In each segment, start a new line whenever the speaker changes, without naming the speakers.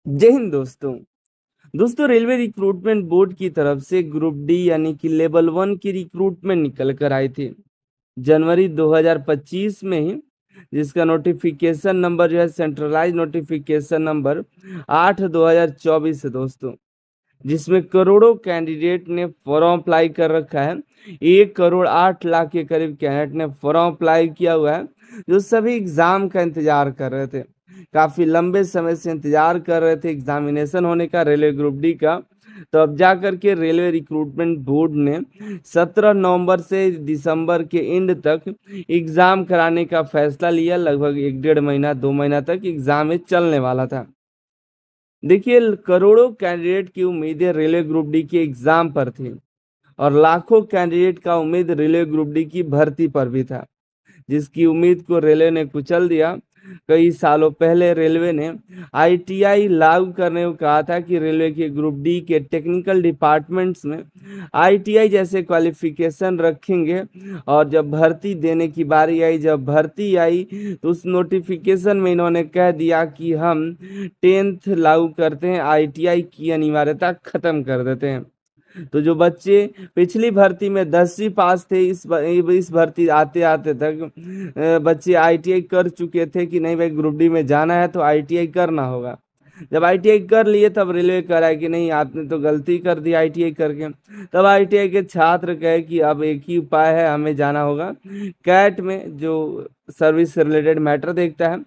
जय हिंद दोस्तों। Railway recruitment board की तरफ से ग्रुप डी यानी कि लेवल 1 की रिक्रूटमेंट निकल कर आई थी जनवरी 2025 में ही, जिसका नोटिफिकेशन नंबर जो है सेंट्रलाइज नोटिफिकेशन नंबर 8/2024 है दोस्तों। जिसमें करोड़ों कैंडिडेट ने फॉर्म अप्लाई कर रखा है। 1,08,00,000 के करीब कैंडिडेट ने फॉर्म अप्लाई किया हुआ है, जो सभी एग्जाम का इंतजार कर रहे थे। काफी लंबे समय से इंतजार कर रहे थे एग्जामिनेशन होने का रेलवे ग्रुप डी का। तो अब जा करके रेलवे रिक्रूटमेंट बोर्ड ने 17 नवंबर से दिसंबर के एंड तक एग्जाम कराने का फैसला लिया। लगभग 1 डेढ़ महीना 2 महीना तक एग्जाम में चलने वाला था। देखिए, करोड़ों कैंडिडेट की उम्मीदें रेलवे ग्रुप डी के एग्जाम पर थी और लाखों कैंडिडेट का उम्मीद रेलवे ग्रुप डी की भर्ती पर भी था, जिसकी उम्मीद को रेलवे ने कुचल दिया। कई सालों पहले रेलवे ने आईटीआई लागू करने को कहा था कि रेलवे के ग्रुप डी के टेक्निकल डिपार्टमेंट्स में आईटीआई जैसे क्वालिफिकेशन रखेंगे। और जब भर्ती देने की बारी आई, जब भर्ती आई, तो उस नोटिफिकेशन में इन्होंने कह दिया कि हम 10th लागू करते हैं, आईटीआई की अनिवार्यता खत्म कर देते हैं। तो जो बच्चे पिछली भर्ती में 10वीं पास थे, इस भर्ती आते आते तक बच्चे आईटीआई कर चुके थे कि नहीं भाई ग्रुप डी में जाना है तो आईटीआई करना होगा। जब आईटीआई कर लिए तब रेलवे कह रहा है कि नहीं, आपने तो गलती कर दी आईटीआई करके। तब आईटीआई के छात्र कहे कि अब एक ही उपाय है, हमें जाना होगा कैट में, जो सर्विस से रिलेटेड मैटर देखता है।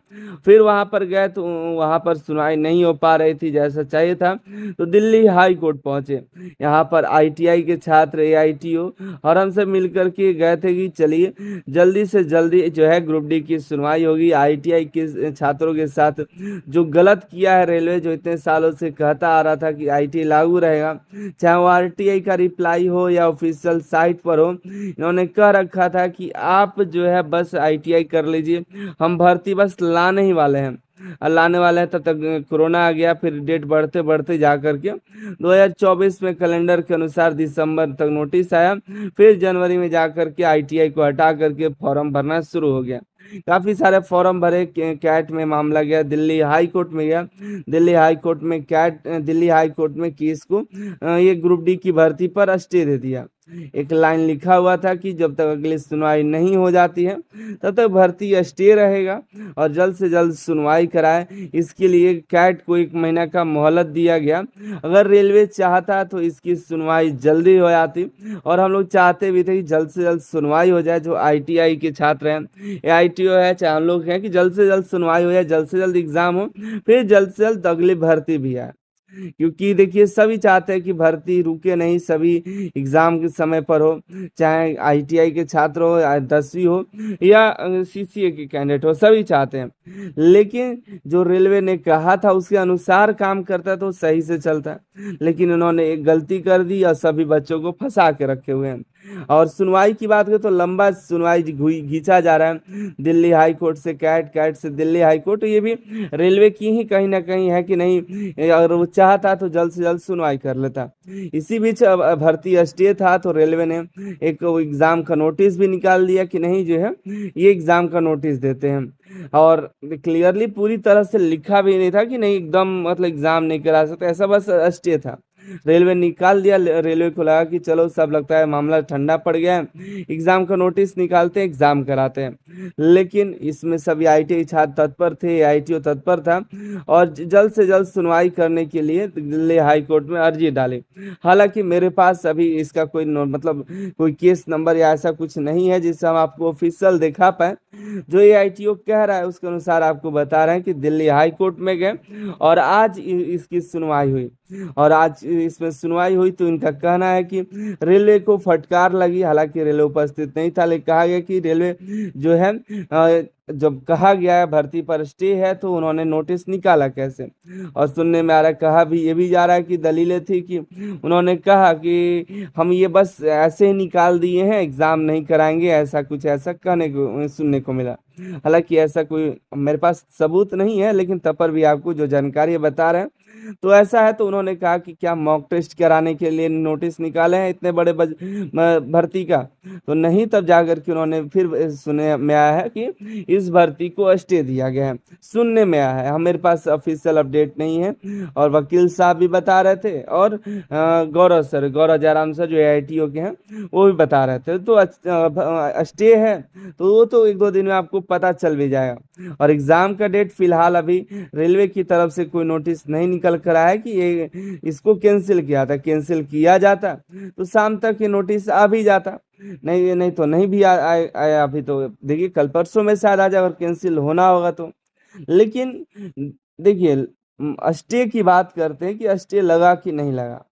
फिर वहां पर गए तो वहां पर सुनवाई नहीं हो पा रही थी जैसा चाहिए था, तो दिल्ली हाई कोर्ट पहुंचे। यहाँ पर आईटीआई के छात्र, एआईटीओ और हम सब मिलकर के गए थे कि चलिए जल्दी से जल्दी जो है ग्रुप डी की सुनवाई होगी। आईटीआई के छात्रों के साथ जो गलत किया है रेलवे, जो इतने सालों से कहता आ रहा था कि आईटीआई लागू रहेगा, चाहे वो आरटीआई का रिप्लाई हो या ऑफिशियल साइट पर हो, इन्होंने कह रखा था कि आप जो है बस आईटीआई कर लीजिए, हम भर्ती बस लाने ही वाले हैं। लाने वाले हैं, तब तक कोरोना आ गया। फिर डेट बढ़ते बढ़ते जा करके 2024 में कैलेंडर के अनुसार दिसंबर तक नोटिस आया। फिर जनवरी में जा करके आईटीआई को हटा करके फॉर्म भरना शुरू हो गया। काफी सारे फॉर्म भरे, कैट में मामला गया, दिल्ली हाई कोर्ट में गया। दिल्ली हाई कोर्ट में दिल्ली हाई कोर्ट में केस को ये ग्रुप डी की भर्ती पर स्टे दे दिया। एक लाइन लिखा हुआ था कि जब तक अगली सुनवाई नहीं हो जाती है तब तक भर्ती स्टे रहेगा और जल्द से जल्द सुनवाई कराए। इसके लिए कैट को 1 महीना का मोहलत दिया गया। अगर रेलवे चाहता तो इसकी सुनवाई जल्दी हो जाती, और हम लोग चाहते भी थे कि जल्द से जल्द सुनवाई हो जाए। जो आईटीआई के छात्र हैं, एआईटीओ है, चाहे हम लोग हैं, कि जल्द से जल्द सुनवाई हो जाए, जल्द से जल्द एग्जाम हो, फिर जल्द से जल्द अगली भर्ती भी आए। क्योंकि देखिए, सभी चाहते हैं कि भर्ती रुके नहीं, सभी एग्जाम के समय पर हो, चाहे आईटीआई के छात्र हो या 10वीं हो या सीसीए के कैंडिडेट हो, सभी चाहते हैं। लेकिन जो रेलवे ने कहा था उसके अनुसार काम करता तो सही से चलता, लेकिन उन्होंने एक गलती कर दी और सभी बच्चों को फंसा के रखे हुए हैं। और सुनवाई की बात करें तो लंबा सुनवाई खींचा जा रहा है, दिल्ली हाई कोर्ट से कैट, कैट से दिल्ली हाई कोर्ट। तो ये भी रेलवे की ही कहीं ना कहीं है कि नहीं, अगर वो चाहता तो जल्द से जल्द सुनवाई कर लेता। इसी बीच भर्ती स्टे था तो रेलवे ने एक एग्जाम का नोटिस भी निकाल दिया कि नहीं जो है ये एग्जाम का नोटिस देते हैं। और क्लियरली पूरी तरह से लिखा भी नहीं था कि नहीं एकदम मतलब एग्जाम नहीं करा सकते, ऐसा बस स्टे था। रेलवे निकाल दिया। रेलवे को लगा कि चलो सब लगता है मामला ठंडा पड़ गया है, एग्जाम का नोटिस निकालते हैं, एग्जाम कराते हैं। लेकिन इसमें सभी आईटीआई छात्र तत्पर थे, आईटीओ तत्पर था और जल्द से जल्द सुनवाई करने के लिए दिल्ली हाई कोर्ट में अर्जी डाली। हालांकि मेरे पास अभी इसका कोई मतलब कोई केस नंबर या ऐसा कुछ नहीं है जिससे हम आपको ऑफिशियल दिखा पाए। जो ये आईटीओ कह रहा है उसके अनुसार आपको बता रहे हैं कि दिल्ली हाई कोर्ट में गए और आज इसकी सुनवाई हुई। और आज इसमें सुनवाई हुई तो इनका कहना है कि रेलवे को फटकार लगी। हालांकि रेलवे उपस्थित नहीं था, लेकिन कहा गया कि रेलवे जो है जब कहा गया है भर्ती पर स्टे है तो उन्होंने नोटिस निकाला कैसे। और सुनने में आ रहा है, कहा भी ये भी जा रहा है कि दलीलें थी कि उन्होंने कहा कि हम ये बस ऐसे ही निकाल दिए हैं, एग्जाम नहीं कराएंगे, ऐसा कुछ ऐसा कहने को सुनने को मिला। हालांकि ऐसा कोई मेरे पास सबूत नहीं है, लेकिन तब पर भी आपको जो जानकारी बता रहे हैं तो ऐसा है, तो उन्होंने कहा कि क्या मॉक टेस्ट कराने के लिए नोटिस निकाले हैं इतने बड़े भर्ती का? तो नहीं, तब जाकर के उन्होंने फिर सुनने में आया है कि इस भर्ती को स्टे दिया गया है। सुनने में आया है, हम मेरे पास ऑफिशियल अपडेट नहीं है। और वकील साहब भी बता रहे थे, और गौरव जयराम सर जो एआईटीओ के हैं वो भी बता रहे थे। तो स्टे है, तो वो तो एक दो दिन में आपको पता चल भी जाएगा। और एग्जाम का डेट फिलहाल अभी रेलवे की तरफ से कोई नोटिस नहीं निकल कर आया है कि ये इसको कैंसिल किया था। कैंसिल किया जाता तो शाम तक ये नोटिस आ भी जाता, नहीं नहीं तो नहीं भी आया अभी। तो देखिए कल परसों में शायद आ जाए, अगर कैंसिल होना होगा तो। लेकिन देखिए, स्टे की बात करते हैं कि स्टे लगा कि नहीं लगा।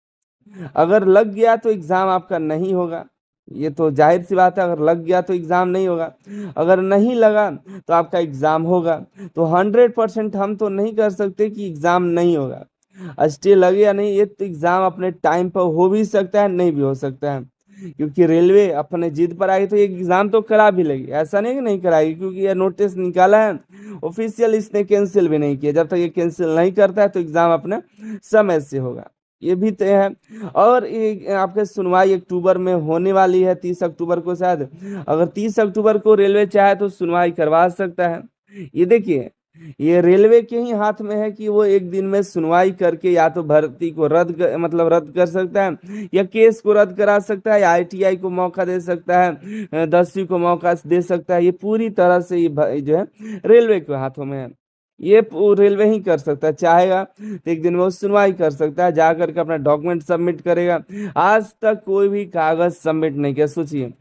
अगर लग गया तो एग्जाम आपका नहीं होगा, ये तो जाहिर सी बात है। अगर लग गया तो एग्जाम नहीं होगा, अगर नहीं लगा तो आपका एग्जाम होगा। तो 100% हम तो नहीं कर सकते कि एग्जाम नहीं होगा। स्टे लगे या नहीं, ये तो एग्जाम अपने टाइम पर हो भी सकता है, नहीं भी हो सकता है। क्योंकि रेलवे अपने जिद पर आई तो ये एग्जाम तो करा भी लेगी, ऐसा नहीं कि नहीं कराएगी। क्योंकि ये नोटिस निकाला है ऑफिशियल, इसने कैंसिल भी नहीं किया। जब तक ये कैंसिल नहीं करता है तो एग्जाम अपने समय से होगा, ये भी तय है। और ये आपके सुनवाई अक्टूबर में होने वाली है, 30 अक्टूबर को शायद। अगर 30 अक्टूबर को रेलवे चाहे तो सुनवाई करवा सकता है। ये देखिए, ये रेलवे के ही हाथ में है कि वो एक दिन में सुनवाई करके या तो भर्ती को मतलब रद्द कर सकता है, या केस को रद्द करा सकता है, या आईटीआई को मौका दे सकता है, 10वीं को मौका दे सकता है। ये पूरी तरह से ये जो है रेलवे के हाथों में है। ये रेलवे ही कर सकता है, चाहेगा तो एक दिन में वो सुनवाई कर सकता है, जा करके अपना डॉक्यूमेंट सबमिट करेगा। आज तक कोई भी कागज सबमिट नहीं किया, सोचिए।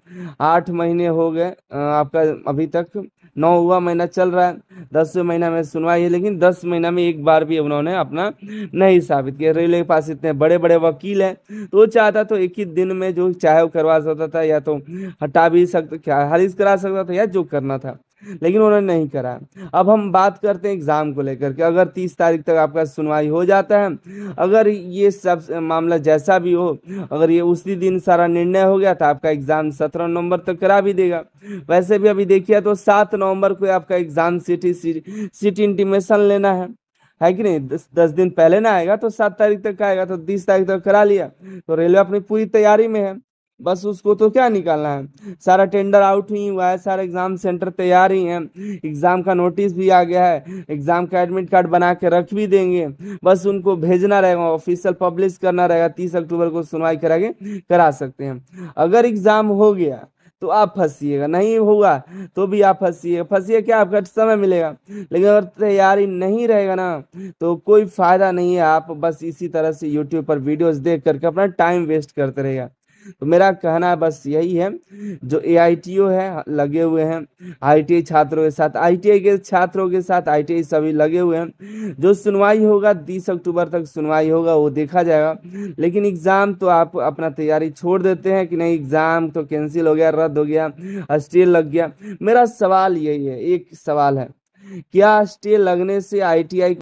8 महीने हो गए आपका, अभी तक 9वां महीना चल रहा है, 10वें महीना में सुनवाई है, लेकिन 10 महीना में एक बार भी उन्होंने अपना नहीं साबित किया। रेलवे के पास इतने बड़े बड़े वकील हैं, तो वो चाहता तो एक ही दिन में जो चाहे वो करवा सकता था, या तो हटा भी सकता, क्या खारिज करा सकता था, या जो करना था, लेकिन उन्होंने नहीं करा। अब हम बात करते हैं एग्जाम को लेकर के। अगर 30 तारीख तक आपका सुनवाई हो जाता है, अगर ये सब मामला जैसा भी हो, अगर ये उसी दिन सारा निर्णय हो गया तो आपका एग्जाम 17 नवंबर तक करा भी देगा। वैसे भी अभी देखिए तो 7 नवंबर को आपका एग्जाम सिटी इंटीमेशन लेना है कि नहीं? 10 दिन पहले ना आएगा तो 7 तारीख तक आएगा, तो 30 तारीख तक करा लिया, तो रेलवे अपनी पूरी तैयारी में है। बस उसको तो क्या निकालना है, सारा टेंडर आउट ही हुआ है, सारा एग्जाम सेंटर तैयार ही है, एग्जाम का नोटिस भी आ गया है, एग्जाम का एडमिट कार्ड बना के रख भी देंगे। बस उनको भेजना रहेगा, ऑफिशियल पब्लिश करना रहेगा, 30 अक्टूबर को सुनवाई करा सकते हैं। अगर एग्जाम हो गया तो आप फंसिएगा, नहीं होगा तो भी आप फंसिएगा। फंसिए क्या, आपका समय मिलेगा। लेकिन अगर तैयारी नहीं रहेगा ना, तो कोई फायदा नहीं है। आप बस इसी तरह से यूट्यूब पर वीडियोस देख करके अपना टाइम वेस्ट करते रहेगा। तो मेरा कहना है बस यही है, जो एआईटीओ है लगे हुए हैं आईटीआई छात्रों के साथ, आईटीआई के छात्रों के साथ आईटीआई सभी लगे हुए हैं। जो सुनवाई होगा 30 अक्टूबर तक सुनवाई होगा, वो देखा जाएगा। लेकिन एग्जाम तो आप अपना तैयारी छोड़ देते हैं कि नहीं, एग्जाम तो कैंसिल हो गया, रद्द हो गया, स्टे लग गया। मेरा सवाल यही है, एक सवाल है, क्या स्टे लगने से आईटीआई